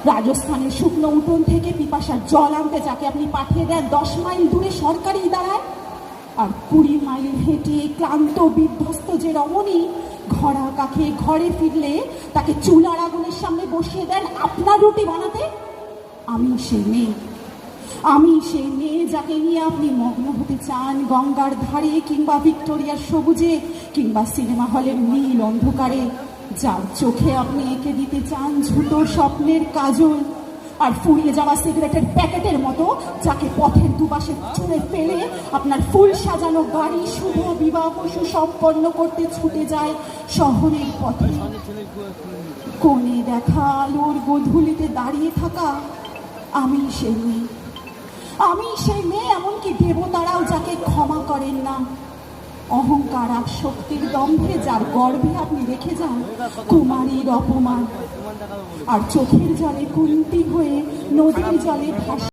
রাজস্থানের শুকনো উঠোন থেকে পিপাসার জল আনতে যাকে আপনি পাঠিয়ে দেন 10 মাইল দূরে সরকারি দাঁড়ায়, আর 20 মাইল হেঁটে ক্লান্ত বিধ্বস্ত যে রমণী ঘোড়া কাকে ঘরে ফিরলে তাকে চুলার আগুনের সামনে বসিয়ে দেন আপনার রুটি বানাতে, আমি সেই মেয়ে। আমি সেই মেয়ে যাকে নিয়ে আপনি মগ্ন হতে চান গঙ্গার ধারে কিংবা ভিক্টোরিয়ার সবুজে কিংবা সিনেমা হলের নীল অন্ধকারে, যার চোখে আপনি এঁকে দিতে চান ঝুটো স্বপ্নের কাজল, আর ফুরিয়ে যাওয়া সিগারেটের প্যাকেটের মতো যাকে পথের দুপাশে ছুঁড়ে ফেলে আপনার ফুল সাজানো গাড়ি শুভ বিবাহ সুসম্পন্ন করতে ছুটে যায় শহরের পথে। কোণে দেখা আলোর গোধূলিতে দাঁড়িয়ে থাকা আমি সেই মেয়ে। আমি সেই মেয়ে, এমনকি দেবতারাও যাকে ক্ষমা করেন না। অহংকার আর শক্তির দম্ভে যার গর্ভে আপনি রেখে যান কুমারীর অপমান, আর চোখের জলে কুন্তি হয়ে নদীর জলে ভাসে